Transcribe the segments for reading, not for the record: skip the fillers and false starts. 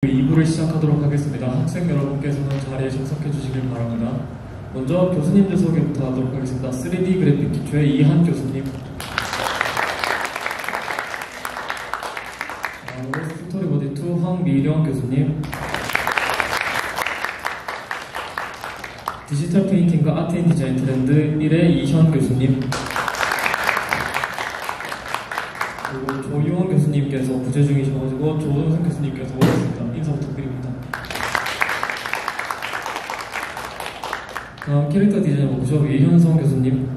2부를 시작하도록 하겠습니다. 학생 여러분께서는 자리에 정석해 주시길 바랍니다. 먼저 교수님들 소개부터 하도록 하겠습니다. 3D 그래픽 기초의 이한 교수님, 스토리보디 2 황미령 교수님, 디지털 페인팅과 아트 앤 디자인 트렌드 1의 이현 교수님, 그리고 조유원 교수님께서 부재 중이셔가지고 조동선 교수님께서 오셨습니다. 인사 부탁드립니다. 다음 캐릭터 디자이너 워크숍 이현성 교수님,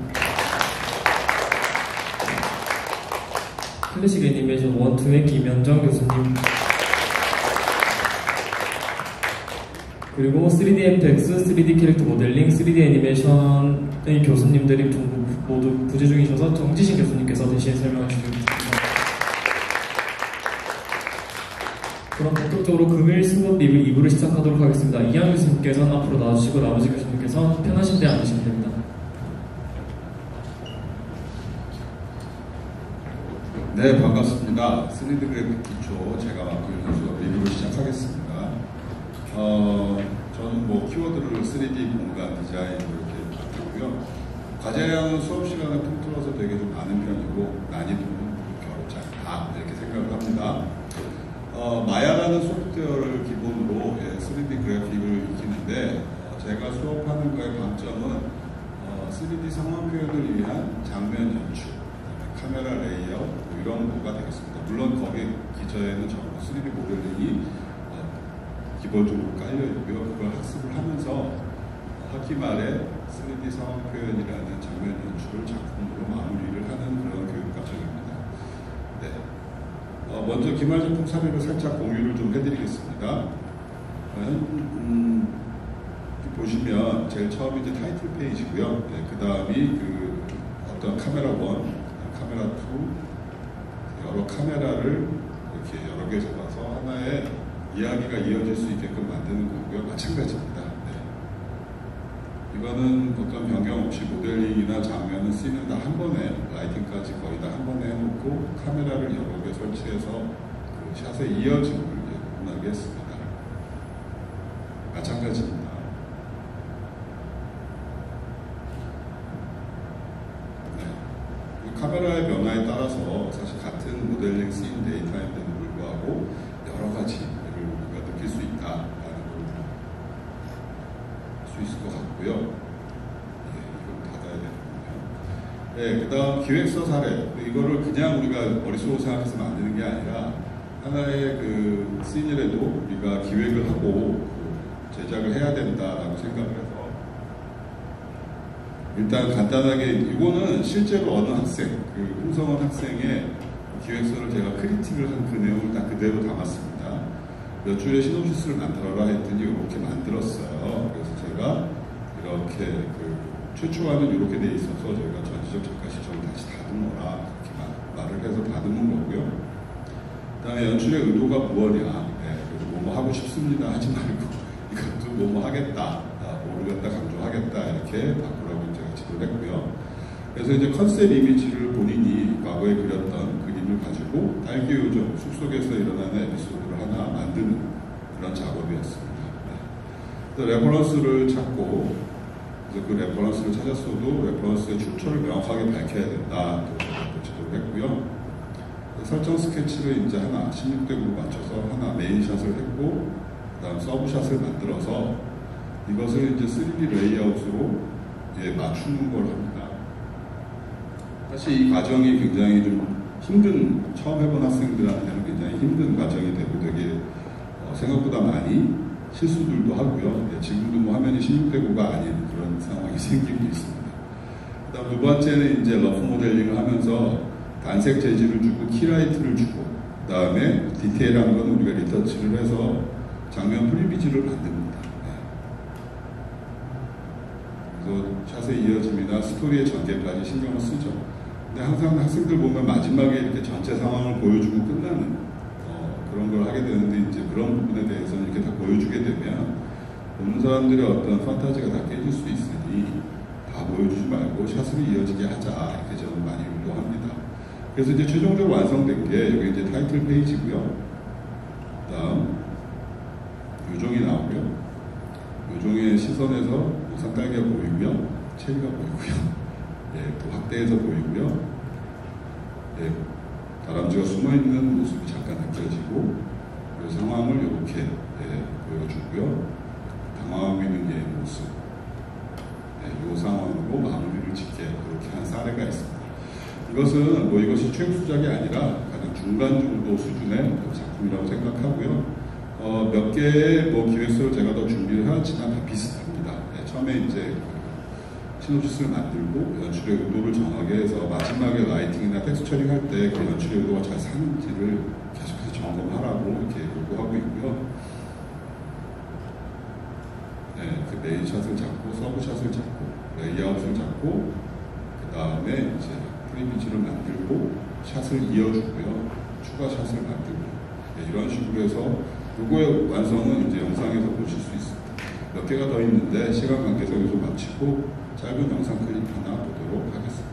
클래식 애니메이션 1, 2의 김현정 교수님, 그리고 3D FX, 3D 캐릭터 모델링, 3D 애니메이션의 교수님들이 모두 부재 중이셔서 정지신 교수님께서 대신 설명해 주시겠습니다. 그럼 본격적으로 금일 수업 리뷰 2부를 시작하도록 하겠습니다. 이한 교수님께서는 앞으로 나와주시고 나머지 교수님께서는 편하신 데 앉으시면 됩니다. 네, 반갑습니다. 3D 그래픽 기초 제가 맡고 있는 수업 리뷰를 시작하겠습니다. 저는 키워드를 3D 공간 디자인 이렇게 맡고요. 과제량은 수업 시간을 통틀어서 되게 좀 많은 편이고 난이도는 그렇게 어렵지 않다 이렇게 생각을 합니다. 마야라는 소프트웨어를 기본으로 3D 그래픽을 익히는데 제가 수업하는 거의 방점은 3D 상황 표현을 위한 장면 연출, 카메라 레이아웃 이런 거가 되겠습니다. 물론 거기 기저에는 전부 3D 모델링이 기본적으로 깔려 있고요. 그걸 학습을 하면서 학기 말에 3D 상황 표현이라는 장면 연출을 작품으로 마무리를 하는 그런 교육 과정입니다. 네. 먼저 기말 제품 사례를 살짝 공유를 좀 해드리겠습니다. 보시면 제일 처음이 이제 타이틀 페이지고요. 네, 그 다음이 어떤 카메라 1, 카메라 2, 여러 카메라를 이렇게 여러 개 잡아서 하나의 이야기가 이어질 수 있게끔 만드는 거고요. 마찬가지입니다. 네. 이거는 어떤 변경 없이 모델링이나 장면은 씬을 다 한 번에, 라이팅까지 거의 다 한 번에 해놓고 카메라를 여러 개 설치해서 그 샷의 이어짐을 구분하게 했습니다. 마찬가지입니다. 네. 카메라의 변화에 따라서 사실 같은 모델링 씬 데이터인데도 불구하고 여러 가지를 우리가 느낄 수 있다라는 걸 알 수 있을 것 같고요. 이걸 닫아야 되거든요. 네, 그 다음 기획서 사례. 이거를 그냥 우리가 머릿속으로 생각해서 만드는 게 아니라 하나의 그 씬이라도 우리가 기획을 하고 제작을 해야 된다라고 생각을 해서 일단 간단하게 이거는 실제로 어느 학생, 홍성원 학생의 기획서를 제가 크리틱을 한 그 내용을 다 그대로 담았습니다. 몇 줄의 시놉시스를 만들어라 했더니 이렇게 만들었어요. 그래서 제가 이렇게 최초화는 이렇게 돼 있어서 저희가 전지적 작가 시점을 다시 다듬어라 이렇게 말을 해서 다듬은 거고요. 그 다음에 연출의 의도가 무엇이냐. 네, 뭐뭐 하고 싶습니다 하지 말고 이것도 뭐뭐 하겠다, 모르겠다, 강조하겠다 이렇게 바꾸라고 제가 지도를 했고요. 그래서 이제 컨셉 이미지를 본인이 과거에 그렸던 그림을 가지고 딸기 요정, 숲속에서 일어나는 에피소드를 하나 만드는 그런 작업이었습니다. 네. 그래서 레퍼런스를 찾고, 그래서 그 레퍼런스를 찾았어도 레퍼런스의 출처를 명확하게 밝혀야 된다. 또 지도를 했고요. 설정 스케치를 이제 하나 16대9로 맞춰서 하나 메인샷을 했고, 그 다음 서브샷을 만들어서 이것을 이제 3D 레이아웃으로 맞추는 걸 합니다. 사실 이 과정이 굉장히 좀 힘든, 처음 해본 학생들한테는 굉장히 힘든 과정이 되고 되게 생각보다 많이 실수들도 하고요. 지금도 화면이 16대9가 아닌 그런 상황이 생기고 있습니다. 그 다음 두 번째는 이제 러프 모델링을 하면서 단색 재질을 주고 키라이트를 주고, 그 다음에 디테일한 건 우리가 리터치를 해서 장면 프리비즈를 만듭니다. 그래서 샷의 이어짐이나 스토리의 전개까지 신경을 쓰죠. 근데 항상 학생들 보면 마지막에 이렇게 전체 상황을 보여주고 끝나는 그런 걸 하게 되는데, 이제 그런 부분에 대해서는 이렇게 다 보여주게 되면 보는 사람들의 어떤 판타지가 다 깨질 수 있으니 다 보여주지 말고 샷으로 이어지게 하자 이렇게 저는 많이 유도합니다. 그래서 이제 최종적으로 완성된 게 여기 이제 타이틀 페이지고요. 다음 시선에서 산딸기가 보이고요, 체리가 보이고요, 예, 또 확대해서 보이고요, 예, 다람쥐가 숨어있는 모습이 잠깐 느껴지고, 그 상황을 이렇게 예, 보여주고요, 당황하고 있는 얘의 모습, 이 상황으로 마무리를 짓게 그렇게 한 사례가 있습니다. 이것은 이것이 최우수작이 아니라 가장 중간 정도 수준의 작품이라고 생각하고요. 몇 개의 기획서를 제가 더 준비를 하지만 다 비슷합니다. 처음에 이제 시놉시스를 만들고 연출의 의도를 정하게 해서 마지막에 라이팅이나 텍스처링 할 때 그 연출의 의도가 잘 사는지를 계속해서 점검하라고 이렇게 요구하고 있고요. 그 메인샷을 잡고 서브샷을 잡고 레이아웃을 잡고 그 다음에 이제 프리미지를 만들고 샷을 이어주고요, 추가 샷을 만들고 이런 식으로 해서 요거의 완성은 이제 영상에서 보실 수 있습니다. 몇 개가 더 있는데 시간 관계상 좀 마치고 짧은 영상 클립 하나 보도록 하겠습니다.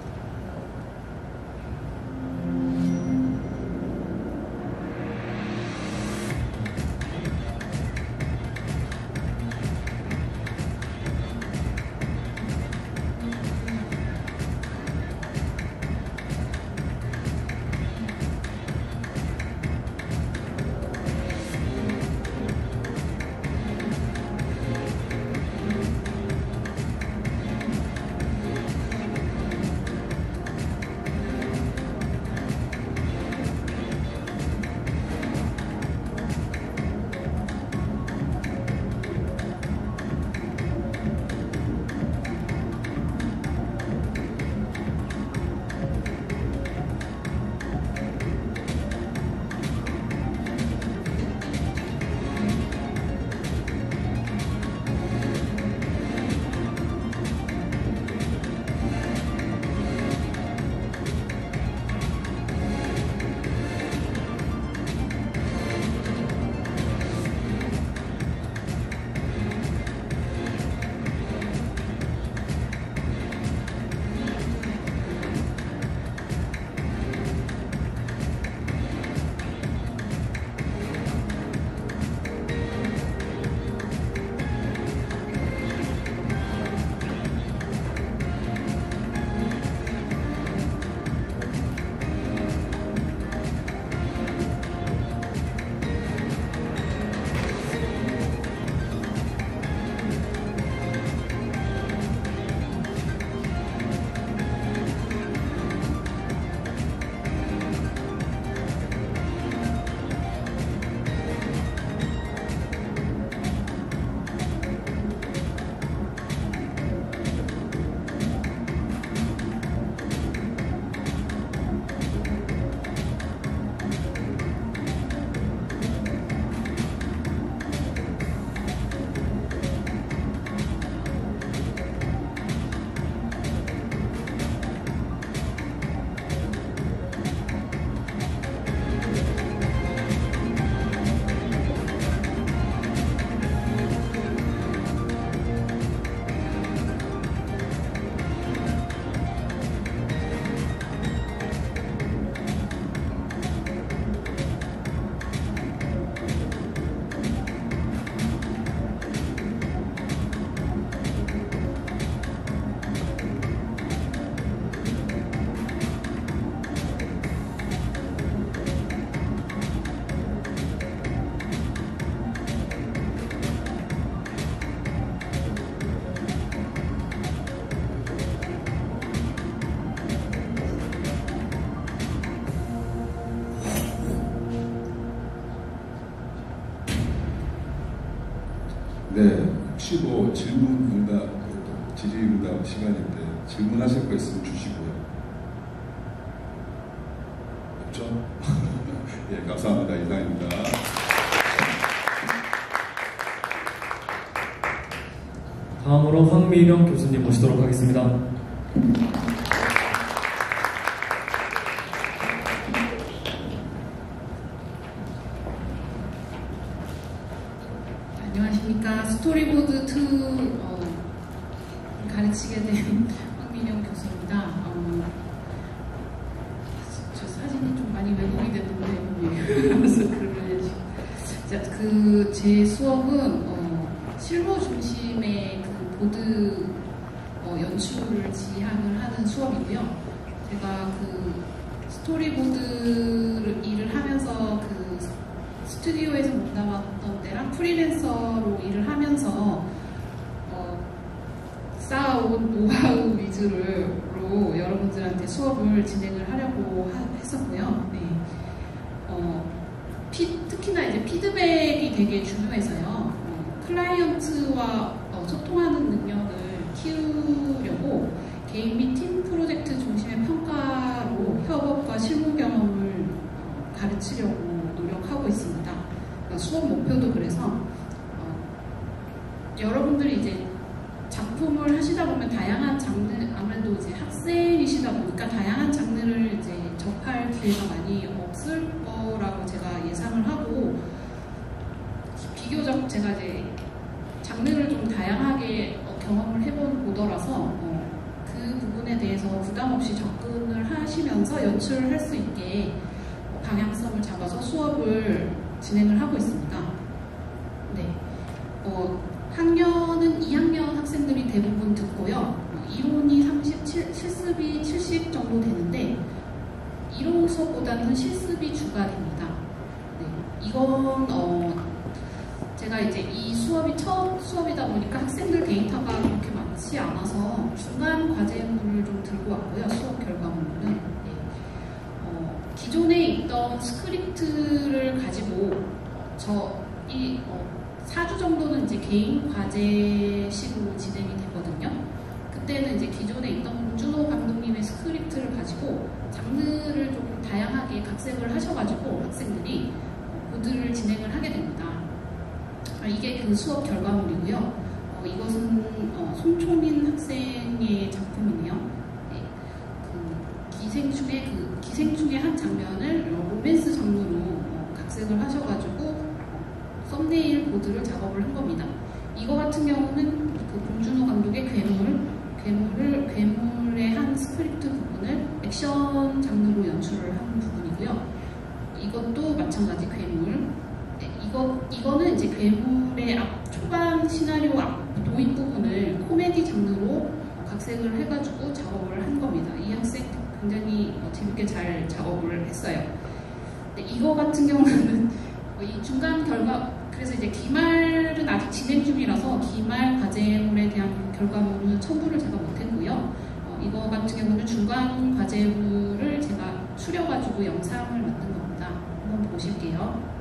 네, 혹시 질문, 응답, 질의응답 시간인데 질문하실 거 있으면 주시고요. 없죠? 예, 감사합니다. 이상입니다. 다음으로 황미령 교수님 모시도록 하겠습니다. 안녕하십니까. 스토리보드 2 가르치게 된 황민영 교수입니다. 저 사진이 좀 많이 왜곡이 됐는데 그래서 그러려지. 제 수업은 실무 중심의 그 보드 연출을 지향을 하는 수업이고요. 제가 그 스토리보드 일을 하면서 그 스튜디오에서 못 나왔던 때랑 프리랜서로 일을 하면서 쌓아온 노하우 위주로 여러분들한테 수업을 진행을 하려고 했었고요. 네. 특히나 이제 피드백이 되게 중요해서요. 클라이언트와 소통하는 능력을 키우려고 개인 및 팀 프로젝트 중심의 평가로 협업과 실무 경험을 가르치려고 노력하고 있습니다. 그러니까 수업 목표도 그래서 여러분들이 이제 작품을 하시다 보면 다양한 장르, 아무래도 이제 학생이시다 보니까 다양한 장르를 이제 접할 기회가 많이 없을 거라고 제가 예상을 하고, 비교적 제가 이제 장르를 좀 다양하게 경험을 해본 보더라서 그 부분에 대해서 부담 없이 접근을 하시면서 연출을 할 수 있게 방향성을 잡아서 수업을 진행을 하고 있습니다. 네. 학년은 2학년 학생들이 대부분 듣고요. 이론이 30, 실습이 70 정도 되는데 이론 수업보다는 실습이 주가 됩니다. 네. 이건 제가 이제 이 수업이 첫 수업이다 보니까 학생들 데이터가 그렇게 많지 않아서 중간 과제물을 좀 들고 왔고요. 수업 결과물은. 네. 기존에 있던 스크립트를 가지고 4주 정도는 이제 개인 과제식으로 진행이 되거든요. 그때는 이제 기존에 있던 봉준호 감독님의 스크립트를 가지고 장르를 좀 다양하게 각색을 하셔가지고 학생들이 보드를 진행을 하게 됩니다. 이게 그 수업 결과물이고요. 이것은 손초민 학생의 작품이네요. 네. 기생충의 한 장면을 로맨스 장르로 각색을 하셔가지고 썸네일 보드를 작업을 한 겁니다. 이거 같은 경우는 그 봉준호 감독의 괴물의 한 스크립트 부분을 액션 장르로 연출을 한 부분이고요. 이것도 마찬가지 괴물. 네, 이거는 이제 괴물의 초반 시나리오 도입 부분을 코미디 장르로 각색을 해가지고 작업을 한 겁니다. 이 학생 굉장히 재밌게 잘 작업을 했어요. 네, 이거 같은 경우는 이 중간 결과, 그래서 이제 기말은 아직 진행 중이라서 기말 과제물에 대한 결과물은 첨부를 제가 못했고요. 이거 같은 경우는 중간 과제물을 제가 추려가지고 영상을 만든 겁니다. 한번 보실게요.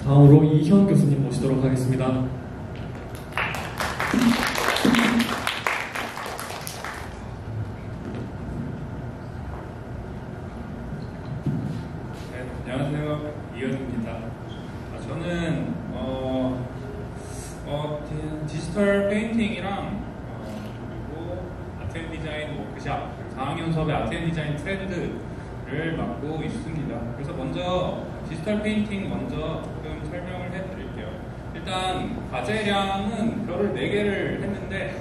다음으로 이현 교수님 모시도록 하겠습니다. 네, 안녕하세요. 이현입니다. 저는 디지털 페인팅이랑 그리고 아트 앤 디자인 워크샵 4학년 수업의 아트 앤 디자인 트렌드를 맡고 있습니다. 그래서 먼저 디지털 페인팅 먼저 조금 설명을 해드릴게요. 일단 과제량은 별을 4개를 했는데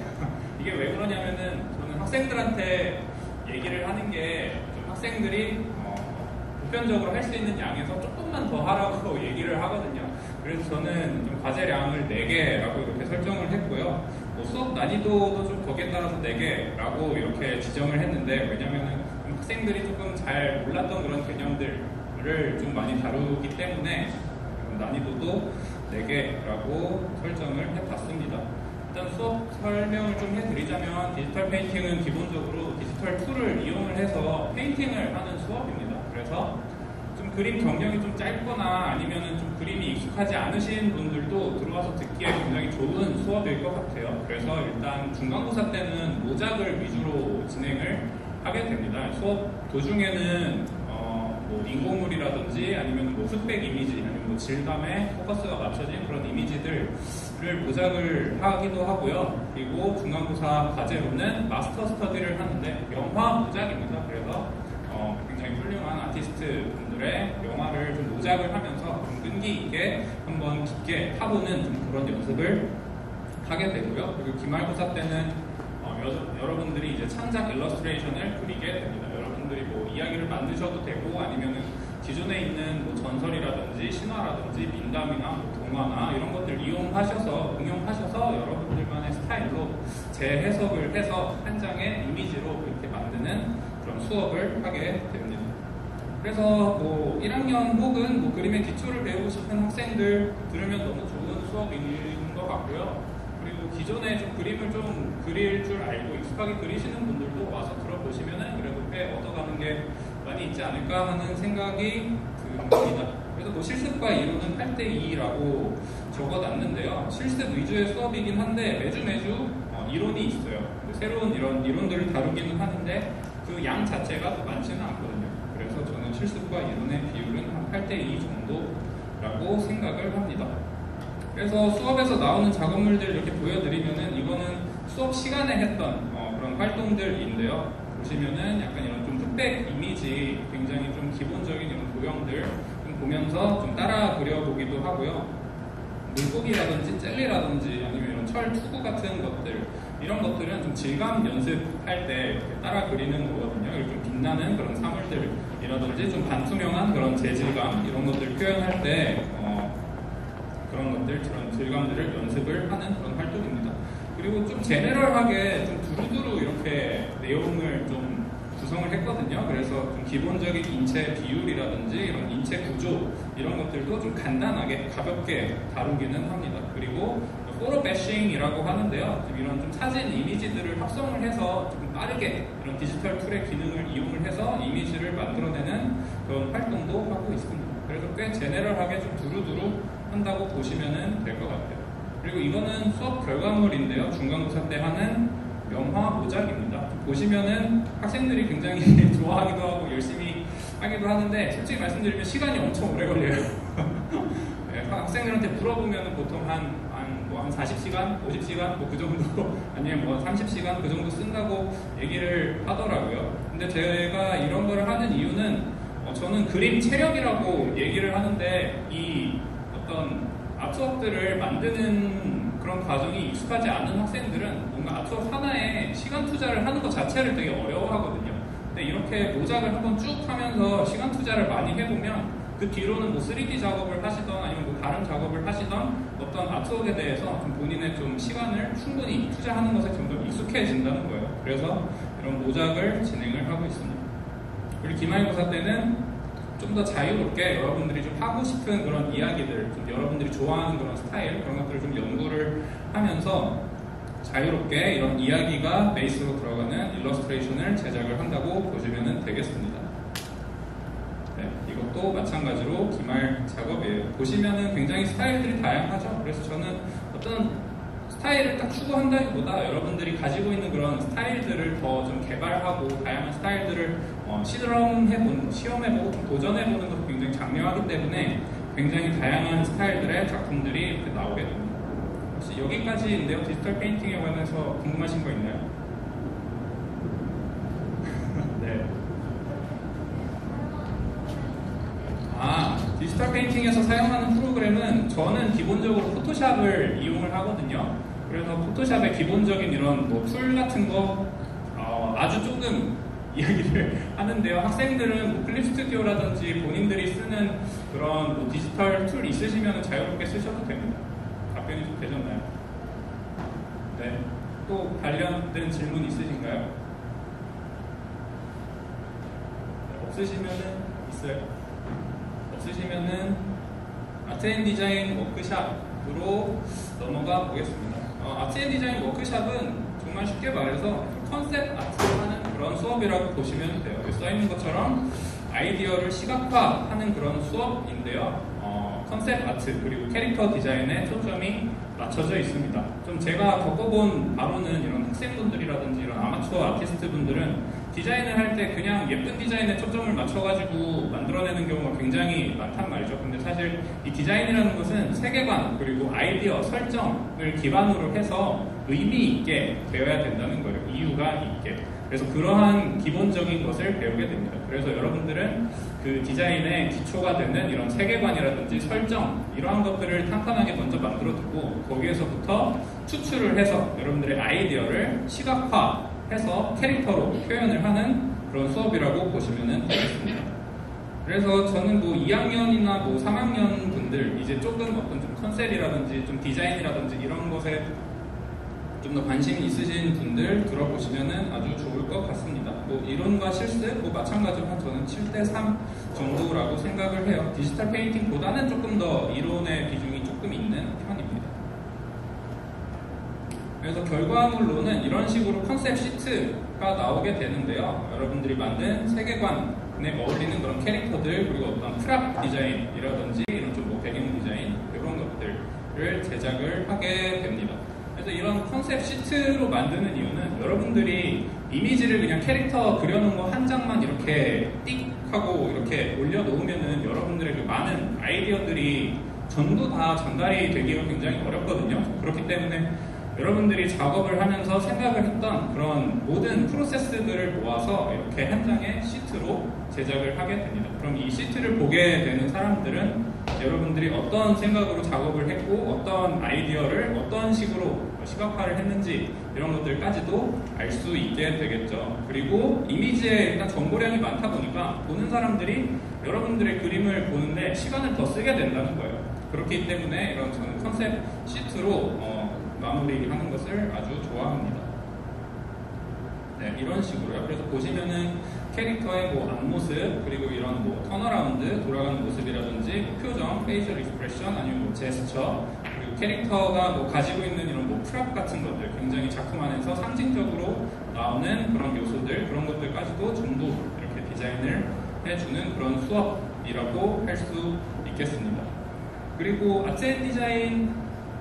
이게 왜 그러냐면은 저는 학생들한테 얘기를 하는 게 좀 학생들이 보편적으로 할 수 있는 양에서 조금만 더 하라고 얘기를 하거든요. 그래서 저는 좀 과제량을 4개라고 이렇게 설정을 했고요. 뭐 수업 난이도도 좀 거기에 따라서 4개라고 이렇게 지정을 했는데, 왜냐면은 학생들이 조금 잘 몰랐던 그런 개념들을 좀 많이 다루기 때문에 난이도도 4개라고 설정을 해봤습니다. 일단 수업 설명을 좀 해드리자면, 디지털 페인팅은 기본적으로 디지털 툴을 이용을 해서 페인팅을 하는 수업입니다. 그래서 좀 그림 경력이 좀 짧거나 아니면은 좀 그림이 익숙하지 않으신 분들도 들어와서 듣기에 굉장히 좋은 수업일 것 같아요. 그래서 일단 중간고사 때는 모작을 위주로 진행을 하게 됩니다. 수업 도중에는 뭐 인공물이라든지 아니면 뭐 흑백 이미지 아니면 뭐 질감에 포커스가 맞춰진 그런 이미지들을 모작을 하기도 하고요. 그리고 중간고사 과제로는 마스터 스터디를 하는데 영화 모작입니다. 그래서 굉장히 훌륭한 아티스트 분들의 영화를 좀 모작을 하면서 좀 끈기 있게 한번 깊게 타보는 좀 그런 연습을 하게 되고요. 그리고 기말고사 때는 여러분들이 이제 창작 일러스트레이션을 그리게 됩니다. 여러분들이 뭐 이야기를 만드셔도 되고, 아니면은 기존에 있는 뭐 전설이라든지 신화라든지 민담이나 뭐 동화나 이런 것들 이용하셔서 응용하셔서 여러분들만의 스타일로 재해석을 해서 한 장의 이미지로 이렇게 만드는 그런 수업을 하게 됩니다. 그래서 뭐 1학년 혹은 뭐 그림의 기초를 배우고 싶은 학생들 들으면 너무 좋은 수업인 것 같고요. 그리고 기존에 좀 그림을 좀 그릴 줄 알고 익숙하게 그리시는 분들도 와서 들어보시면은 그래도 꽤 얻어가는 게 많이 있지 않을까 하는 생각이 듭니다. 그래서 뭐 실습과 이론은 8대2라고 적어놨는데요. 실습 위주의 수업이긴 한데 매주 이론이 있어요. 새로운 이런 이론들을 다루기는 하는데 그 양 자체가 많지는 않거든요. 그래서 저는 실습과 이론의 비율은 한 8대2 정도라고 생각을 합니다. 그래서 수업에서 나오는 작업물들을 이렇게 보여드리면은 이거는 수업 시간에 했던 그런 활동들인데요. 보시면은 약간 이런 좀 흑백 이미지, 굉장히 좀 기본적인 이런 도형들 좀 보면서 좀 따라 그려보기도 하고요. 물고기라든지 젤리라든지 아니면 이런 철 투구 같은 것들, 이런 것들은 좀 질감 연습할 때 따라 그리는 거거든요. 좀 빛나는 그런 사물들이라든지 좀 반투명한 그런 재질감, 이런 것들 표현할 때 그런 것들, 그런 질감들을 연습을 하는 그런 활동입니다. 그리고 좀 제네럴하게 좀 두루두루 이렇게 내용을 좀 구성을 했거든요. 그래서 좀 기본적인 인체 비율이라든지 이런 인체 구조, 이런 것들도 좀 간단하게 가볍게 다루기는 합니다. 그리고 포토배싱이라고 하는데요. 이런 좀 사진 이미지들을 합성을 해서 좀 빠르게 이런 디지털 툴의 기능을 이용을 해서 이미지를 만들어내는 그런 활동도 하고 있습니다. 그래서 꽤 제네럴하게 좀 두루두루 한다고 보시면 될 것 같아요. 그리고 이거는 수업 결과물인데요. 중간고사 때 하는 명화 모작입니다. 보시면은 학생들이 굉장히 좋아하기도 하고 열심히 하기도 하는데, 솔직히 말씀드리면 시간이 엄청 오래 걸려요. 네, 학생들한테 물어보면 보통 한 40시간, 50시간 뭐 그 정도, 아니면 뭐 30시간 그 정도 쓴다고 얘기를 하더라고요. 근데 제가 이런 거를 하는 이유는 저는 그림 체력이라고 얘기를 하는데, 이 어떤 아트웍들을 만드는 그런 과정이 익숙하지 않은 학생들은 뭔가 아트웍 하나에 시간 투자를 하는 것 자체를 되게 어려워하거든요. 근데 이렇게 모작을 한번 쭉 하면서 시간 투자를 많이 해보면 그 뒤로는 뭐 3D 작업을 하시던 아니면 뭐 다른 작업을 하시던 어떤 아트웍에 대해서 좀 본인의 좀 시간을 충분히 투자하는 것에 점점 익숙해진다는 거예요. 그래서 이런 모작을 진행을 하고 있습니다. 그리고 기말고사 때는 좀 더 자유롭게 여러분들이 좀 하고 싶은 그런 이야기들, 좀 여러분들이 좋아하는 그런 스타일, 그런 것들을 좀 연구를 하면서 자유롭게 이런 이야기가 베이스로 들어가는 일러스트레이션을 제작을 한다고 보시면 되겠습니다. 네, 이것도 마찬가지로 기말 작업이에요. 보시면은 굉장히 스타일들이 다양하죠. 그래서 저는 어떤 스타일을 딱 추구한다기보다 여러분들이 가지고 있는 그런 스타일들을 더 좀 개발하고 다양한 스타일들을 시험해보고 좀 도전해보는 것도 굉장히 장려하기 때문에 굉장히 다양한 스타일들의 작품들이 이렇게 나오게 됩니다. 혹시 여기까지인데요. 디지털 페인팅에 관해서 궁금하신 거 있나요? 네. 디지털 페인팅에서 사용하는 프로그램은 저는 기본적으로 포토샵을 이용을 하거든요. 그래서 포토샵의 기본적인 이런 뭐 툴 같은 거 아주 조금 이야기를 하는데요. 학생들은 뭐 클립 스튜디오라든지 본인들이 쓰는 그런 뭐 디지털 툴 있으시면 자유롭게 쓰셔도 됩니다. 답변이 좀 되셨나요? 네. 또 관련된 질문 있으신가요? 네, 없으시면은 있어요. 없으시면은 아트 앤 디자인 워크샵으로 넘어가 보겠습니다. 아트 앤 디자인 워크샵은 정말 쉽게 말해서 컨셉 아트하는 그런 수업이라고 보시면 돼요. 여기 써있는 것처럼 아이디어를 시각화하는 그런 수업인데요. 컨셉 아트 그리고 캐릭터 디자인에 초점이 맞춰져 있습니다. 좀 제가 겪어본 바로는 이런 학생분들이라든지 이런 아마추어 아티스트 분들은 디자인을 할 때 그냥 예쁜 디자인에 초점을 맞춰가지고 만들어내는 경우가 굉장히 많단 말이죠. 근데 사실 이 디자인이라는 것은 세계관 그리고 아이디어 설정을 기반으로 해서 의미 있게 되어야 된다는 거예요. 이유가 있게. 그래서 그러한 기본적인 것을 배우게 됩니다. 그래서 여러분들은 그 디자인의 기초가 되는 이런 세계관이라든지 설정 이러한 것들을 탄탄하게 먼저 만들어 두고 거기에서부터 추출을 해서 여러분들의 아이디어를 시각화해서 캐릭터로 표현을 하는 그런 수업이라고 보시면 되겠습니다. 그래서 저는 뭐 2학년이나 뭐 3학년 분들 이제 조금 어떤 좀 컨셉이라든지 좀 디자인이라든지 이런 것에 좀 더 관심이 있으신 분들 들어보시면은 아주 좋을 것 같습니다. 뭐 이론과 실습, 뭐 마찬가지로 저는 7대3 정도라고 생각을 해요. 디지털 페인팅보다는 조금 더 이론의 비중이 조금 있는 편입니다. 그래서 결과물로는 이런 식으로 컨셉 시트가 나오게 되는데요. 여러분들이 만든 세계관에 어울리는 그런 캐릭터들 그리고 어떤 프랍 디자인이라든지 이런 좀 뭐 배경 디자인 이런 것들을 제작을 하게 됩니다. 그래서 이런 컨셉 시트로 만드는 이유는 여러분들이 이미지를 그냥 캐릭터 그려놓은 거 한 장만 이렇게 띡 하고 이렇게 올려놓으면은 여러분들의 그 많은 아이디어들이 전부 다 전달이 되기가 굉장히 어렵거든요. 그렇기 때문에 여러분들이 작업을 하면서 생각을 했던 그런 모든 프로세스들을 모아서 이렇게 한 장의 시트로 제작을 하게 됩니다. 그럼 이 시트를 보게 되는 사람들은 여러분들이 어떤 생각으로 작업을 했고 어떤 아이디어를 어떤 식으로 시각화를 했는지 이런 것들까지도 알 수 있게 되겠죠. 그리고 이미지에 일단 정보량이 많다 보니까 보는 사람들이 여러분들의 그림을 보는데 시간을 더 쓰게 된다는 거예요. 그렇기 때문에 이런 저는 컨셉 시트로 마무리하는 것을 아주 좋아합니다. 네, 이런 식으로요. 그래서 보시면은 캐릭터의 뭐 앞모습 그리고 이런 뭐 턴어라운드 돌아가는 모습이라든지 표정, 페이셜 익스프레션 아니면 뭐 제스처 그리고 캐릭터가 뭐 가지고 있는 이런 뭐 프랍 같은 것들 굉장히 작품 안에서 상징적으로 나오는 그런 요소들 그런 것들까지도 전부 이렇게 디자인을 해주는 그런 수업이라고 할 수 있겠습니다. 그리고 아트 앤 디자인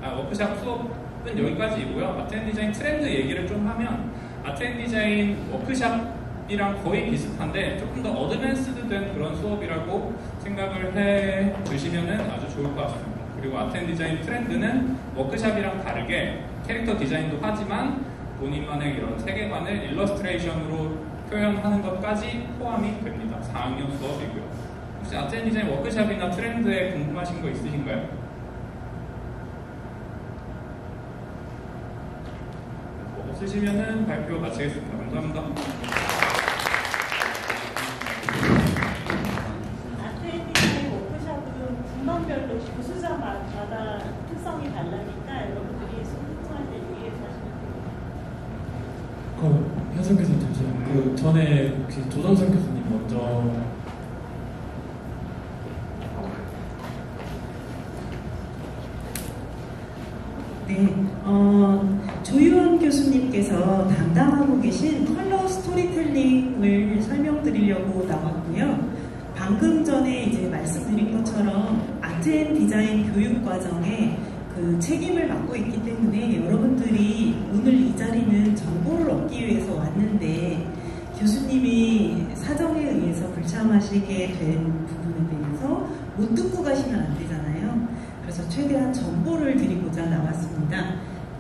워크샵 수업은 여기까지이고요. 아트 앤 디자인 트렌드 얘기를 좀 하면 아트 앤 디자인 워크샵이랑 거의 비슷한데 조금 더 어드밴스드 된 그런 수업이라고 생각을 해 주시면 아주 좋을 것 같습니다. 그리고 아트 앤 디자인 트렌드는 워크샵이랑 다르게 캐릭터 디자인도 하지만 본인만의 이런 세계관을 일러스트레이션으로 표현하는 것까지 포함이 됩니다. 4학년 수업이고요. 혹시 아트 앤 디자인 워크샵이나 트렌드에 궁금하신 거 있으신가요? 없으시면은 발표 마치겠습니다. 감사합니다. 아트 앤 디자인 워크샵은 분반별로 교수자마다 특성이 다르니까 여러분들이 소통할 때 유의해서 하시면 됩니다. 현석교수님 잠시만요. 그 전에 혹시 조정선 교수님 먼저 네, 조유원 교수님께서 담당하고 계신 컬러 스토리텔링을 설명드리려고 나왔고요. 방금 전에 이제 말씀드린 것처럼 아트 앤 디자인 교육 과정에 그 책임을 맡고 있기 때문에 여러분들이 오늘 이 자리는 정보를 얻기 위해서 왔는데 교수님이 사정에 의해서 불참하시게 된 부분에 대해서 못 듣고 가시면 안 되잖아요. 그래서 최대한 정보를 드리고자 나왔습니다.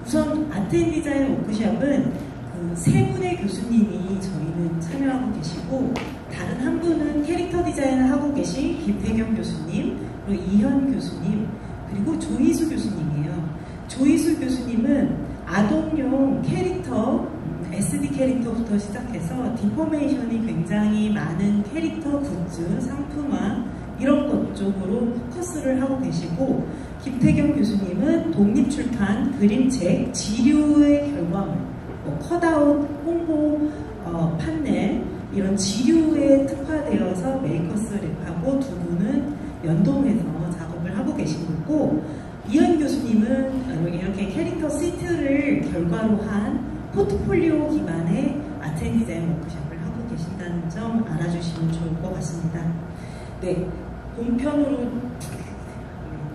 우선 아트 앤 디자인 워크샵은 그 세 분의 교수님이 저희는 참여하고 계시고 다른 한 분은 캐릭터 디자인을 하고 계신 김태경 교수님, 그리고 이현 교수님, 그리고 조희수 교수님이에요. 조희수 교수님은 아동용 캐릭터 SD 캐릭터부터 시작해서 디포메이션이 굉장히 많은 캐릭터 굿즈, 상품화 이런 것 쪽으로 포커스를 하고 계시고, 김태경 교수님은 독립출판, 그림책, 지류의 결과물, 컷아웃, 홍보, 판넬 이런 지류에 특화되어서 메이커스 랩하고 두 분은 연동해서 작업을 하고 계신 거고, 이현 교수님은 이렇게 캐릭터 시트를 결과로 한 포트폴리오 기반의 아트 앤 디자인 워크숍을 하고 계신다는 점 알아주시면 좋을 것 같습니다. 네, 본편으로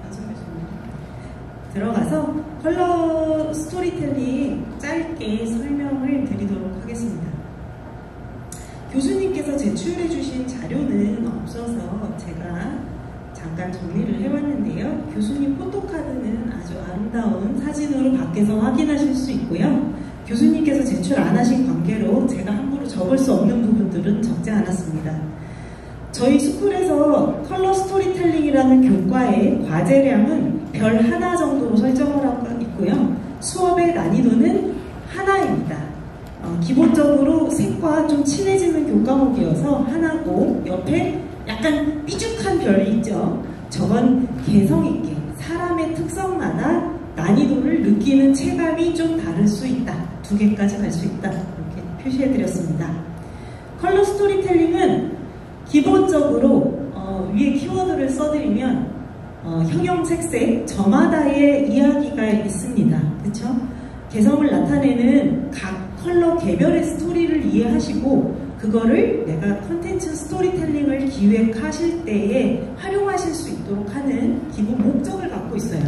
한son 교수님 들어가서 컬러 스토리텔링 짧게 설명을 드리도록 하겠습니다. 교수님께서 제출해 주신 자료는 없어서 제가 잠깐 정리를 해봤는데요. 교수님 포토카드는 아주 아름다운 사진으로 밖에서 확인하실 수 있고요. 교수님께서 제출 안 하신 관계로 제가 함부로 적을 수 없는 부분들은 적지 않았습니다. 저희 스쿨에서 컬러 스토리텔링이라는 교과의 과제량은 별 하나 정도로 설정을 하고 있고요. 수업의 난이도는 하나입니다. 기본적으로 색과 좀 친해지는 교과목이어서 하나고, 옆에 약간 삐죽한 별이 있죠. 저건 개성있게 사람의 특성마다 난이도를 느끼는 체감이 좀 다를 수 있다. 2개까지 갈 수 있다. 이렇게 표시해드렸습니다. 컬러 스토리텔링은 기본적으로 위에 키워드를 써드리면 형형색색 저마다의 이야기가 있습니다. 그렇죠? 개성을 나타내는 각 컬러 개별의 스토리를 이해하시고, 그거를 내가 컨텐츠 스토리텔링을 기획하실 때에 활용하실 수 있도록 하는 기본 목적을 갖고 있어요.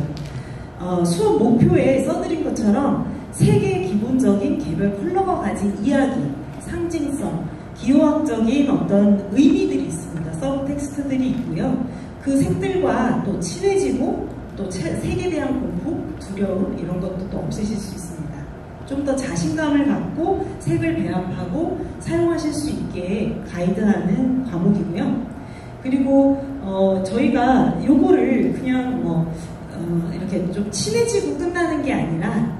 수업 목표에 써드린 것처럼 3개의 기본적인 개별 컬러가 가진 이야기, 상징성, 기호학적인 어떤 의미들이 있습니다. 서브 텍스트들이 있고요. 그 색들과 또 친해지고, 또 색에 대한 공포, 두려움 이런 것도 또 없으실 수 있습니다. 좀 더 자신감을 갖고 색을 배합하고 사용하실 수 있게 가이드하는 과목이고요. 그리고 저희가 요거를 그냥 이렇게 좀 친해지고 끝나는 게 아니라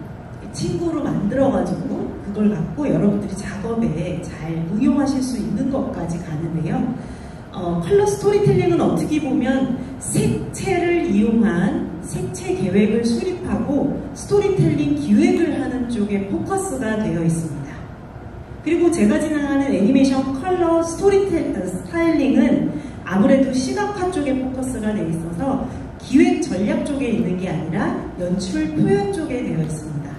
친구로 만들어가지고 그걸 갖고 여러분들이 작업에 잘 응용하실 수 있는 것까지 가는데요. 컬러 스토리텔링은 어떻게 보면 색채를 이용한 색채 계획을 수립하고 스토리텔링 기획을 하는 쪽에 포커스가 되어 있습니다. 그리고 제가 진행하는 애니메이션 컬러 스타일링은 아무래도 시각화 쪽에 포커스가 되어 있어서 기획 전략 쪽에 있는 게 아니라 연출 표현 쪽에 되어 있습니다.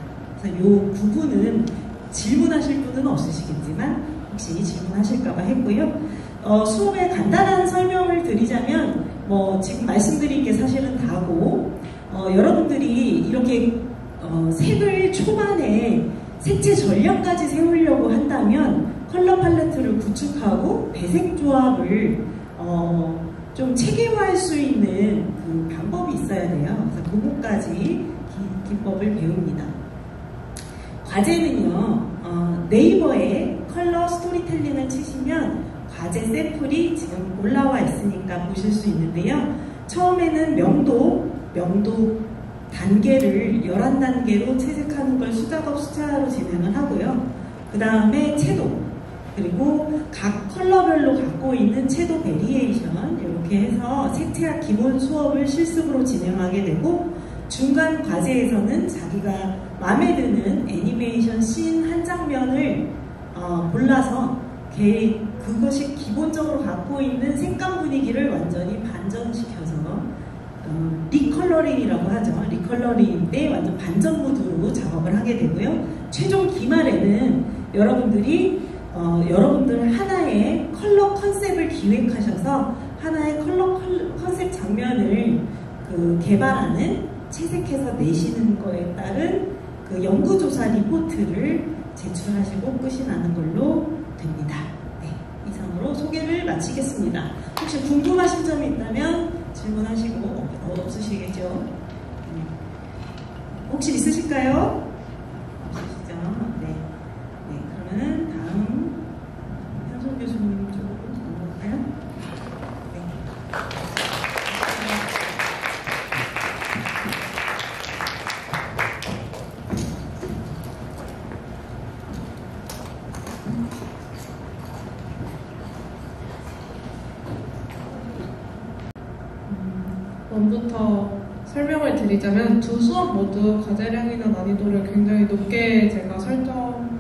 그래서 이 부분은 질문하실 분은 없으시겠지만 혹시 질문하실까봐 했고요. 수업의 간단한 설명을 드리자면 지금 말씀드린 게 사실은 다고, 여러분들이 이렇게 색을 초반에 색채 전략까지 세우려고 한다면 컬러 팔레트를 구축하고 배색 조합을 좀 체계화할 수 있는 그 방법이 있어야 돼요. 그래서 그거까지 기법을 배웁니다. 과제는요, 네이버에 컬러 스토리텔링을 치시면 과제 샘플이 지금 올라와 있으니까 보실 수 있는데요. 처음에는 명도 단계를 11단계로 채색하는 걸 수작업 수차로 진행을 하고요. 그 다음에 채도, 그리고 각 컬러별로 갖고 있는 채도 베리에이션 이렇게 해서 색채학 기본 수업을 실습으로 진행하게 되고, 중간 과제에서는 자기가 마음에 드는 애니메이션 씬 한 장면을 골라서 그것이 기본적으로 갖고 있는 색감 분위기를 완전히 반전시켜서 리컬러링이라고 하죠. 리컬러링인데 완전 반전 모드로 작업을 하게 되고요. 최종 기말에는 여러분들 하나의 컬러 컨셉을 기획하셔서 하나의 컬러 컨셉 장면을 개발하는, 채색해서 내시는 거에 따른 그 연구조사 리포트를 제출하시고 끝이 나는 걸로 됩니다. 네, 이상으로 소개를 마치겠습니다. 혹시 궁금하신 점이 있다면 질문하시고, 없으시겠죠? 혹시 있으실까요? 없으시죠? 네. 그러면 다음 현son 교수님 쪽으로 넘어갈까요? 네. 먼저부터 설명을 드리자면 두 수업 모두 과제량이나 난이도를 굉장히 높게 제가 설정을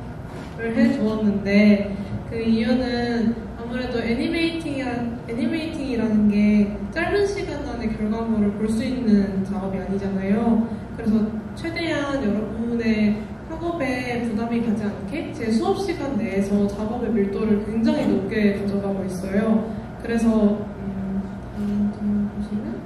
해두었는데 그 이유는 아무래도 애니메이팅이라는 게 짧은 시간 안에 결과물을 볼 수 있는 작업이 아니잖아요. 그래서 최대한 여러분의 학업에 부담이 가지 않게 제 수업 시간 내에서 작업의 밀도를 굉장히 높게 가져가고 있어요. 그래서 보시면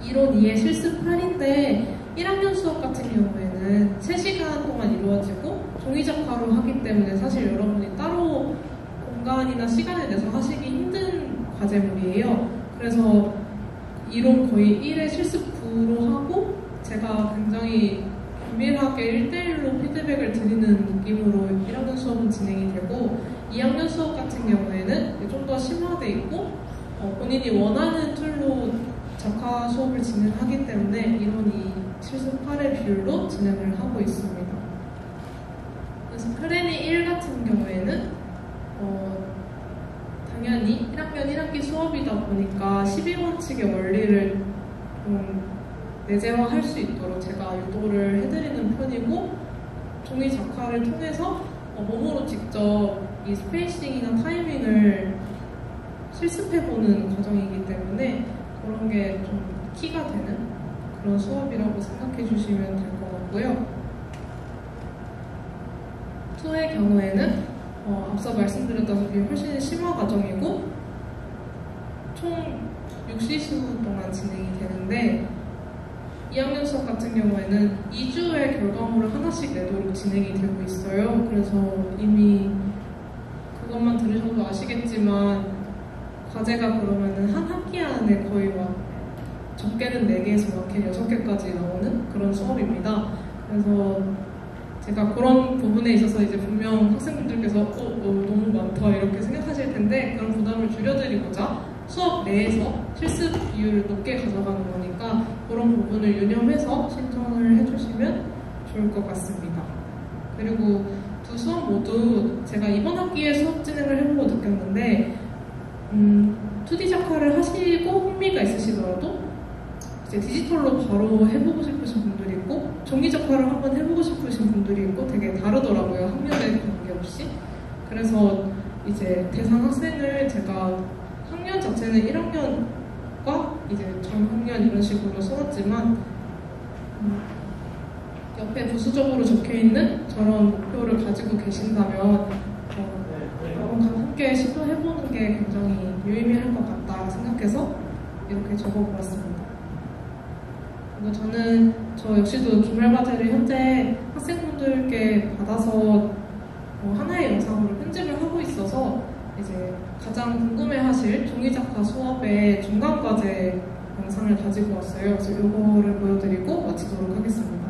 이론 2의 실습 8인데 1학년 수업 같은 경우에는 3시간 동안 이루어지고 종이작화로 하기 때문에 사실 여러분이 따로 공간이나 시간을 내서 하시기 힘든 과제물이에요. 그래서 이론 거의 1의 실습 9로 하고 제가 굉장히 긴밀하게 1대1로 피드백을 드리는 느낌으로 1학년 수업은 진행이 되고 2학년 수업 같은 경우에는 좀 더 심화되어 있고 본인이 원하는 툴로 작화 수업을 진행하기 때문에 이론 2 실습 8의 비율로 진행을 하고 있습니다. 그래서 크레니 1 같은 경우에는 당연히 1학년 1학기 수업이다 보니까 12원칙의 원리를 내재화할 수 있도록 제가 유도를 해드리는 편이고 종이 작화를 통해서 몸으로 직접 이 스페이싱이나 타이밍을 실습해보는 과정이기 때문에 그런 게 좀 키가 되는 그런 수업이라고 생각해 주시면 될 것 같고요. 2의 경우에는 앞서 말씀드렸다시피 훨씬 심화 과정이고 총 6시수 동안 진행이 되는데 2학년 수업 같은 경우에는 2주의 결과물을 하나씩 내도록 진행이 되고 있어요. 그래서 이미 그것만 들으셔도 아시겠지만 과제가 그러면은 한 학기 안에 거의 적게는 4개에서 많게는 6개까지 나오는 그런 수업입니다. 그래서 제가 그런 부분에 있어서 이제 분명 학생분들께서 너무 많다 이렇게 생각하실 텐데 그런 부담을 줄여드리고자 수업 내에서 실습 비율을 높게 가져가는 거니까 그런 부분을 유념해서 신청을 해주시면 좋을 것 같습니다. 그리고 두 수업 모두 제가 이번 학기에 수업 진행을 해보고 느꼈는데 2D 작화를 하시고 흥미가 있으시더라도 이제 디지털로 바로 해보고 싶으신 분들이 있고 종이 작화를 한번 해보고 싶으신 분들이 있고 되게 다르더라고요. 학년에 관계없이. 그래서 이제 대상 학생을 제가 학년 자체는 1학년과 이제 전학년 이런 식으로 써놨지만 옆에 부수적으로 적혀있는 저런 목표를 가지고 계신다면 함께 시도해보는 게 굉장히 유의미할 것 같다 생각해서 이렇게 적어보았습니다. 그리고 저는 저 역시도 기말과제를 현재 학생분들께 받아서 하나의 영상으로 편집을 하고 있어서 이제 가장 궁금해하실 종이작화 수업의 중간과제 영상을 가지고 왔어요. 그래서 이거를 보여드리고 마치도록 하겠습니다.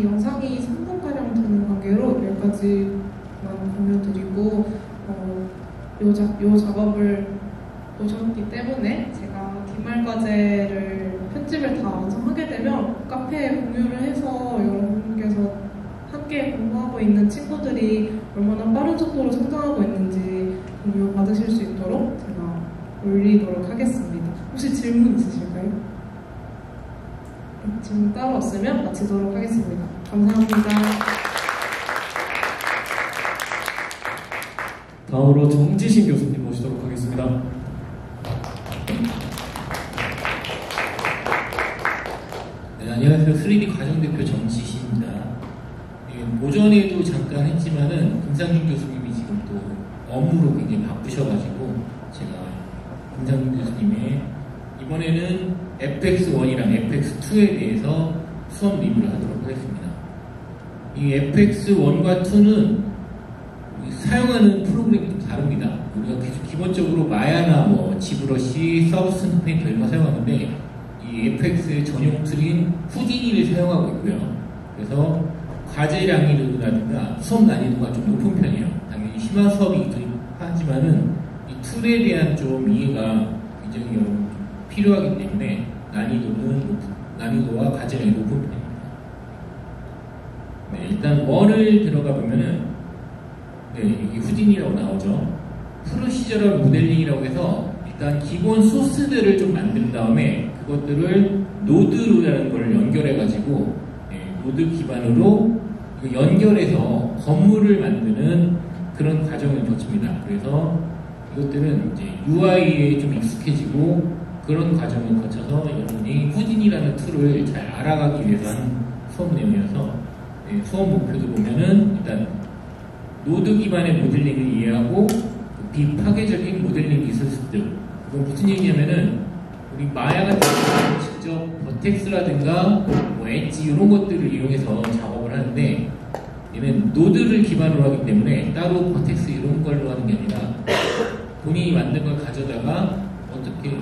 영상이 3분가량 되는 관계로 여기까지만 공유드리고 요 작업을 보셨기 때문에 제가 기말 과제를 편집을 다 완성하게 되면 카페에 공유를 해서 여러분께서 함께 공부하고 있는 친구들이 얼마나 빠른 속도로 성장하고 있는지 공유 받으실 수 있도록 제가 올리도록 하겠습니다. 혹시 질문 있으실까요? 질문 따로 없으면 마치도록 하겠습니다. 감사합니다. 다음으로 정지신 교수님 모시도록 하겠습니다. 네, 안녕하세요. 3D 과정대표 정지신입니다. 오전에도 잠깐 했지만은 김상준 교수님이 지금 또 업무로 굉장히 바쁘셔가지고 제가 김상준 교수님의 이번에는 FX1이랑 FX2에 대해서 수업 리뷰를 하도록 하겠습니다. 이 FX1과 2는 사용하는 프로그램이 좀 다릅니다. 우리가 기본적으로 마야나 지브러시, 서브스턴트 페인터 이런 거 사용하는데 이 FX의 전용 툴인 후디니를 사용하고 있고요. 그래서 과제 난이도라든가 수업 난이도가 좀 높은 편이에요. 당연히 심화 수업이기도 하지만은 이 툴에 대한 좀 이해가 굉장히 좀 필요하기 때문에 난이도와 과제량이 높은 편입니다. 네, 일단 원을 들어가 보면은 이게 후딘이라고 나오죠. 프로시저럴 모델링이라고 해서 일단 기본 소스들을 좀 만든 다음에 그것들을 노드라는 걸 연결해가지고 노드 기반으로 연결해서 건물을 만드는 그런 과정을 거칩니다. 그래서 이것들은 이제 UI에 좀 익숙해지고 그런 과정을 거쳐서 여러분이 후딘이라는 툴을 잘 알아가기 위해서 하는 수업 내용이어서 수업 목표도 보면은 일단 노드 기반의 모델링을 이해하고 비파괴적인 모델링 기술들. 그건 무슨 얘기냐면은 우리 마야 같은 경우는 직접 버텍스라든가 엣지 이런 것들을 이용해서 작업을 하는데 얘는 노드를 기반으로 하기 때문에 따로 버텍스 이런 걸로 하는 게 아니라 본인이 만든 걸 가져다가 어떻게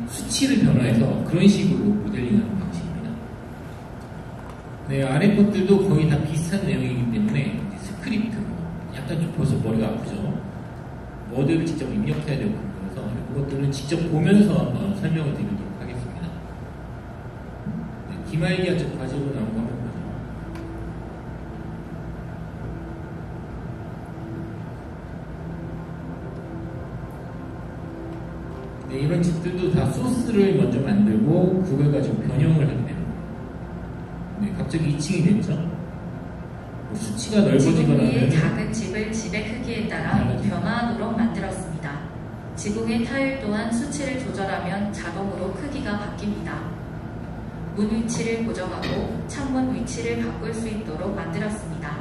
수치를 변화해서 그런 식으로 모델링하는 방식입니다. 네, 아래 것들도 거의 다 비슷한 내용이기 때문에 스크립트 약간 좀 벌써 머리가 아프죠. 워드를 직접 입력해야 되고 그래서 그것들은 직접 보면서 한번 설명을 드리도록 하겠습니다. 네, 기말기하적 과제로 나온 거 한번 보죠. 네, 이런 집들도 다 소스를 먼저 만들고 그걸 가지고 변형을 하게 됩니다. 네, 갑자기 2층이 됐죠. 수치가 넓어지거나 지붕 위의 작은 집을 집의 크기에 따라 변화하도록 만들었습니다. 지붕의 타일 또한 수치를 조절하면 자동으로 크기가 바뀝니다. 문 위치를 고정하고 창문 위치를 바꿀 수 있도록 만들었습니다.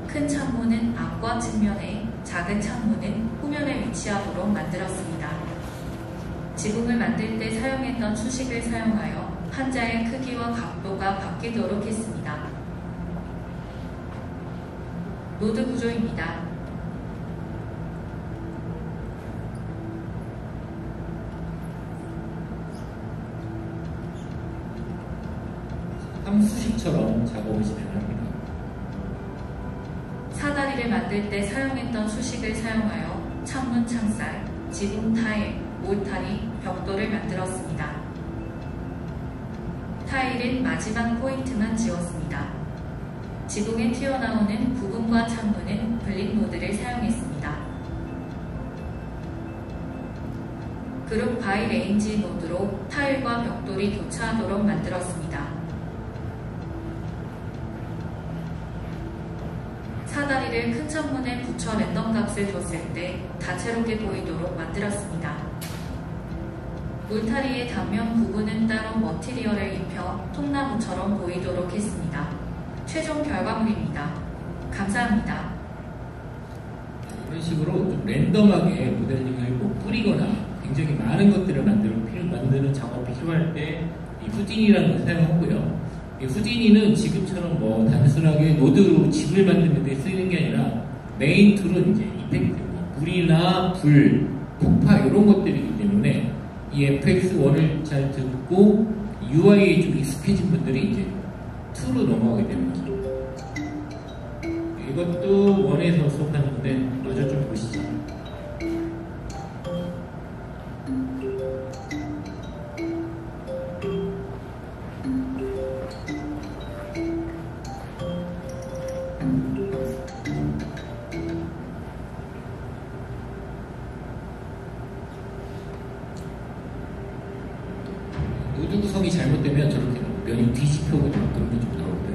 큰 창문은 앞과 측면에, 작은 창문은 후면에 위치하도록 만들었습니다. 지붕을 만들 때 사용했던 수식을 사용하여 판자의 크기와 각도가 바뀌도록 했습니다. 노드 구조입니다. 함수식처럼 작업을 진행합니다. 사다리를 만들 때 사용했던 수식을 사용하여 창문 창살, 지붕 타일, 울타리, 벽돌을 만들었습니다. 타일은 마지막 포인트만 지웠습니다. 지붕에 튀어나오는 부분과 창문은 블릭 모드를 사용했습니다. 그룹 바이 레인지 모드로 타일과 벽돌이 교차하도록 만들었습니다. 사다리를 큰 창문에 붙여 랜덤 값을 줬을 때 다채롭게 보이도록 만들었습니다. 울타리의 단면 부분은 따로 머티리얼을 입혀 통나무처럼 보이도록 했습니다. 최종 결과물입니다. 감사합니다. 이런 식으로 좀 랜덤하게 모델링을 뿌리거나 굉장히 많은 것들을 만드는 작업이 필요할 때 이 후디니라는 걸 사용하고요. 이 후디니는 지금처럼 단순하게 노드로 집을 만드는 데 쓰이는 게 아니라 메인 툴은 이제 이펙트, 불이나 불, 폭파 이런 것들이기 때문에 이 FX1을 잘 듣고 UI에 좀 익숙해진 분들이 이제 2로 넘어가게 됩니다. 이것도 원에서 수업하는데 마저 좀 보시죠. 노드 구성이 잘못되면 저렇게 면이 뒤집혀고 좀 그런 게 좀 나오거든요.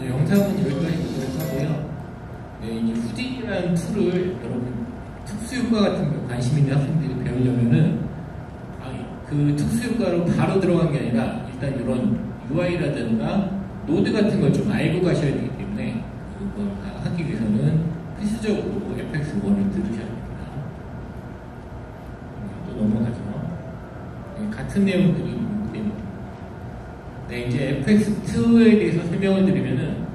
영상은 여기까지 보도록 하고요. 네, 이 후디라는 툴을 여러분 특수효과 같은 거 관심 있는 학생들이 배우려면은 그 특수효과로 바로 들어간 게 아니라 일단 이런 UI라든가 노드 같은 걸 좀 알고 가셔야 되기 때문에 그걸 하기 위해서는 필수적으로 FX1을 들으셔야 됩니다. 또 넘어가죠. 네, 같은 내용들이 때문에. 네, 이제 FX2에 대해서 설명을 드리면은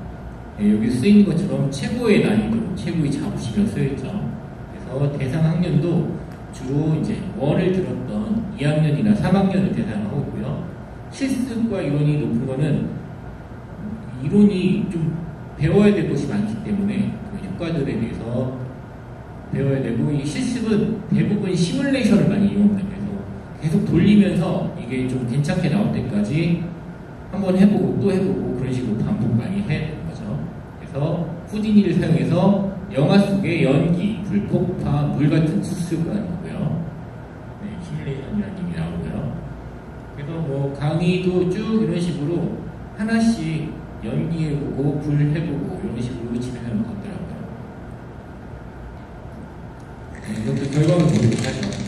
네, 여기 쓰인 것처럼 최고의 난이도, 최고의 자부심이 쓰여있죠. 그래서 대상 학년도 주로 이제 원을 들었던 2학년이나 3학년을 대상으로 하고요. 실습과 이론이 높은 거는 이론이 좀 배워야 될 것이 많기 때문에 그 효과들에 대해서 배워야 되고, 이 실습은 대부분 시뮬레이션을 많이 이용합니다. 그래서 계속 돌리면서 이게 좀 괜찮게 나올 때까지 한번 해보고 또 해보고 그런 식으로 반복 많이 해야 되는 거죠. 그래서 후디니를 사용해서 영화 속의 연기, 불, 폭파, 물 같은 특수효과가 나오고요. 네, 시뮬레이션이라는 얘기 나오고요. 그래서 뭐 강의도 쭉 이런 식으로 하나씩 연기해보고 불 해보고 이런 식으로 진행하는 것 같더라고요. 네, 이것도 결과를 보도록 하죠.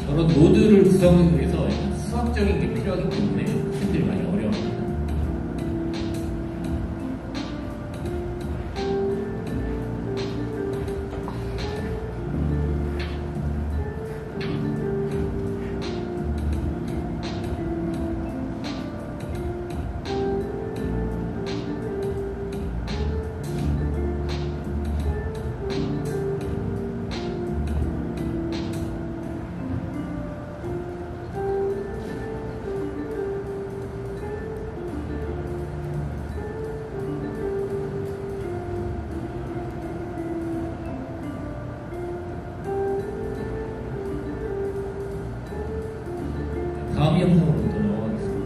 저런 노드를 구성하기 위해서 수학적인 게 필요하기 때문에 학생들이 많이 어려워합니다. 다음 영상으로 또 넘어가겠습니다.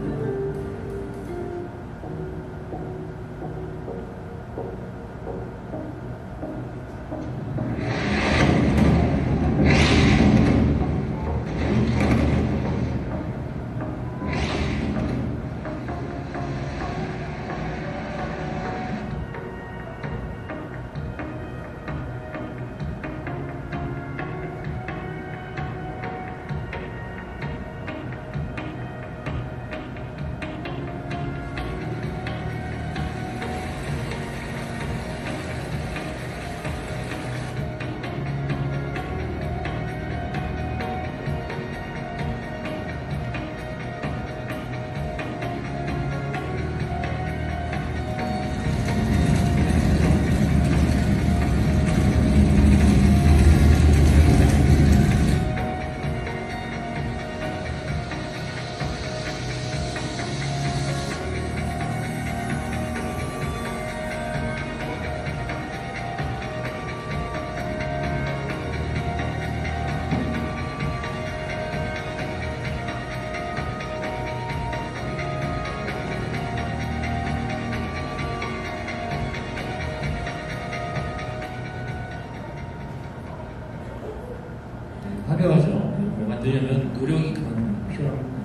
화려하죠. 뭐 만들려면 노력이 그만큼 필요합니다.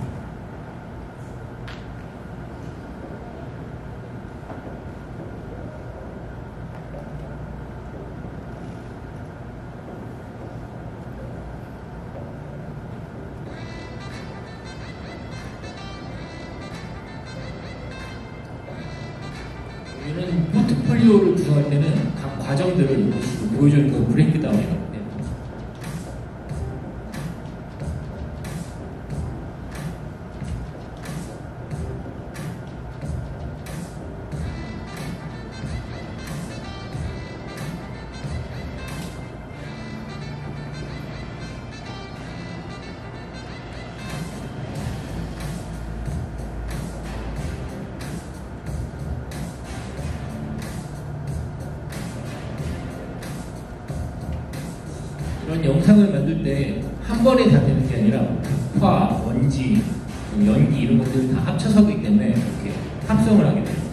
이런 포트폴리오를 구성할 때는 각 과정들을 이런 식으로 보여주는 그 브레이크다운이라고. 이런 영상을 만들 때 한 번에 다 되는 게 아니라 극화, 원지, 연기 이런 것들을 다 합쳐서 하기 때문에 이렇게 합성을 하게 되는 거죠.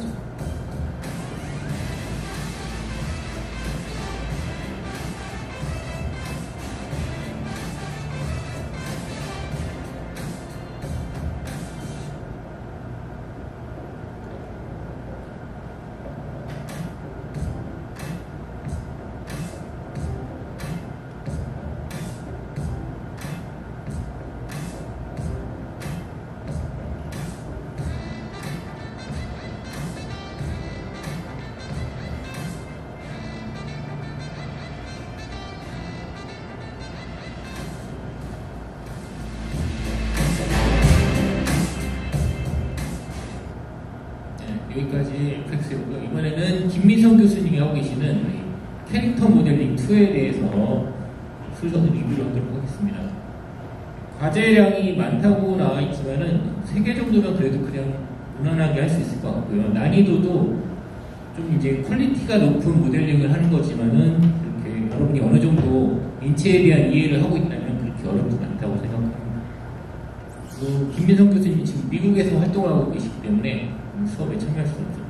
여기까지 FX였고요. 이번에는 김민성 교수님이 하고 계시는 캐릭터 모델링 2에 대해서 순서도 리뷰를 하도록 하겠습니다. 과제량이 많다고 나와 있지만은 3개 정도면 그래도 그냥 무난하게 할 수 있을 것 같고요. 난이도도 좀 이제 퀄리티가 높은 모델링을 하는 거지만은 이렇게 여러분이 어느 정도 인체에 대한 이해를 하고 있다면 그렇게 어렵지 않다고 생각합니다. 김민성 교수님이 지금 미국에서 활동하고 계시기 때문에 수업에 참여할 수 없었고요.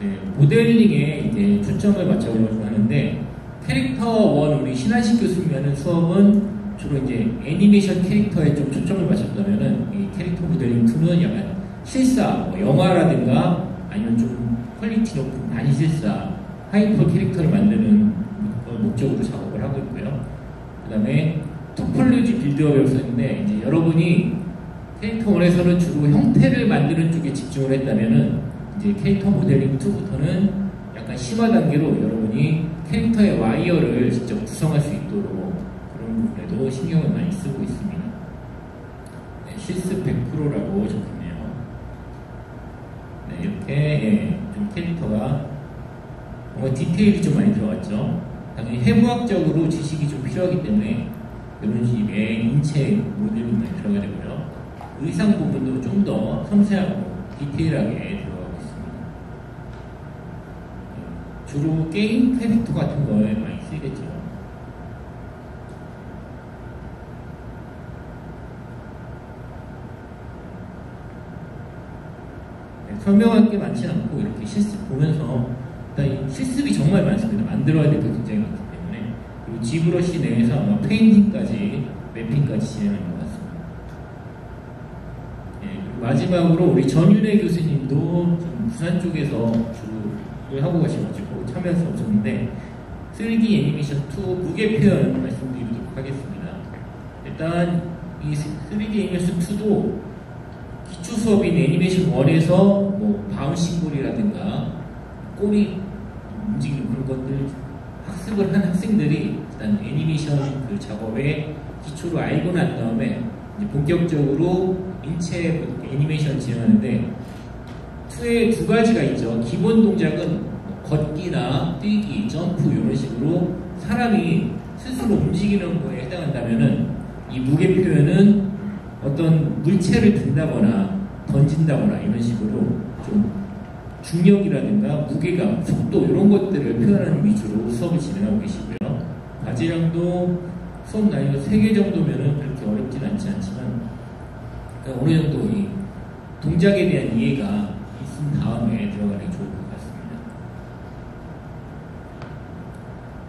네, 모델링에 이제 초점을 맞춰보려고 하는데 캐릭터 1 우리 신한식 교수님이 하는 수업은 주로 이제 애니메이션 캐릭터에 좀 초점을 맞췄다면은 이 캐릭터 모델링 2는 약간 실사, 뭐 영화라든가 아니면 좀 퀄리티 높은 단실사, 하이퍼 캐릭터를 만드는 목적으로 작업을 하고 있고요. 그 다음에 토폴로지 빌드업이라고 써있는데 이제 여러분이 캐릭터 1에서는 주로 형태를 만드는 쪽에 집중을 했다면은 이제 캐릭터 모델링 2부터는 약간 심화 단계로 여러분이 캐릭터의 와이어를 직접 구성할 수 있도록 그런 부분에도 신경을 많이 쓰고 있습니다. 네, 실습 100%라고 적혔네요. 네, 이렇게 좀 캐릭터가 뭔가 디테일이 좀 많이 들어갔죠. 당연히 해부학적으로 지식이 좀 필요하기 때문에 이런 식의 인체 모델이 많이 들어가야 되고요. 의상 부분도 좀 더 섬세하고 디테일하게 들어가고 있습니다. 주로 게임 캐릭터 같은 거에 많이 쓰이겠죠. 설명할 게 많지 않고 이렇게 실습 보면서 일단 실습이 정말 많습니다. 만들어야 될 게 굉장히 많기 때문에. 그리고 지브러시 내에서 아마 페인팅까지, 매핑까지 진행하는 것 같습니다. 네, 그리고 마지막으로 우리 전윤혜 교수님도 좀 부산 쪽에서 주로 하고 가셔가지고 참여할 수 없었는데 3D 애니메이션 2 무게 표현 말씀드리도록 하겠습니다. 일단 이 3D 애니메이션 2도 기초 수업인 애니메이션 1에서 뭐 바운싱볼이라든가 꼬리 움직이는 그런 것들 학습을 한 학생들이 일단 애니메이션 그 작업의 기초를 알고 난 다음에 이제 본격적으로 인체 애니메이션 진행하는데 2에 두 가지가 있죠. 기본 동작은 걷기나 뛰기, 점프 이런 식으로 사람이 스스로 움직이는 거에 해당한다면은 이 무게 표현은 어떤 물체를 든다거나 던진다거나 이런 식으로 좀 중력이라든가 무게감, 속도 이런 것들을 표현하는 위주로 수업을 진행하고 계시고요. 과제량도 수업 난이도 3개 정도면은 그렇게 어렵진 않지만 어느 정도 이 동작에 대한 이해가 있은 다음에 들어가는 게 좋을 것 같습니다.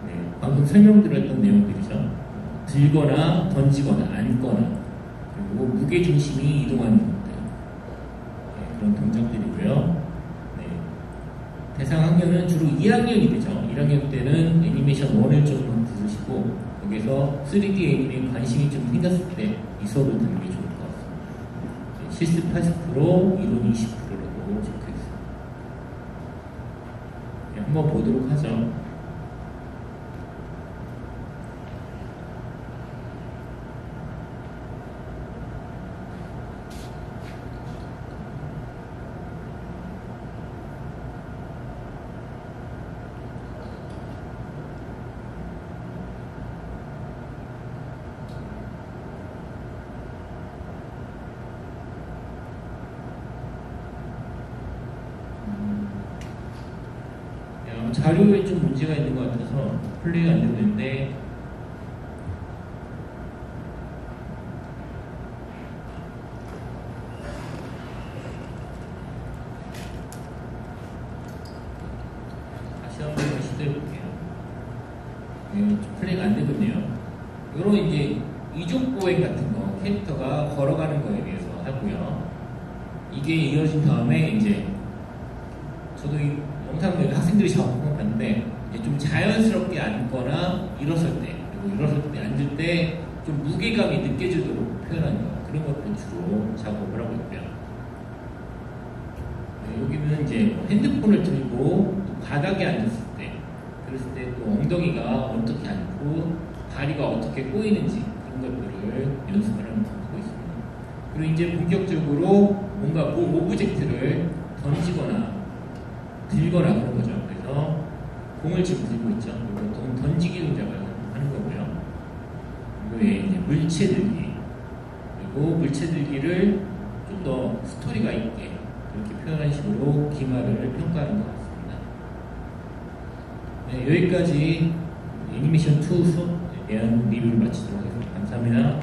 네, 방금 설명드렸던 내용들이죠. 들거나 던지거나 앉거나 그리고 무게중심이 이동하는 것들, 네, 그런 동작들이고요. 네, 대상 학년은 주로 2학년이 되죠. 1학년 때는 애니메이션 1을 좀 들으시고 거기서 3D 애니메이션에 관심이 좀 생겼을 때 이 수업을 듣는 게 좋을 것 같습니다. 네, 실습 80%, 이론 20%라고 적혀 있습니다. 네, 한번 보도록 하죠. 자료에 좀 문제가 있는 것 같아서 플레이가 안 되고 있는데 다시 한번 시도해볼게요. 플레이가 안 되고 있네요. 이런 이제 이족보행 같은 거 캐릭터가 걸어가는 거에 대해서 하고요. 이게 이어진 다음에 이제 저도 이 영상을 학생들이 작업한 거 봤는데 이제 좀 자연스럽게 앉거나 일어설 때 그리고 일어설 때 앉을 때 좀 무게감이 느껴지도록 표현하는 거 그런 것들 주로 작업을 하고 있고요. 네, 여기는 이제 핸드폰을 들고 바닥에 앉았을 때 그랬을 때 또 엉덩이가 어떻게 앉고 다리가 어떻게 꼬이는지 그런 것들을 연습을 하고 있습니다. 그리고 이제 본격적으로 뭔가 오브젝트를 던지거나 들거나 그런 거죠. 그래서 공을 지금 들고 있죠. 보통 던지기 동작을 하는 거고요. 그리고 이제 물체 들기. 그리고 물체 들기를 좀 더 스토리가 있게 그렇게 표현한 식으로 기말을 평가하는 것 같습니다. 네, 여기까지 애니메이션 2 수업에 대한 리뷰를 마치도록 하겠습니다. 감사합니다.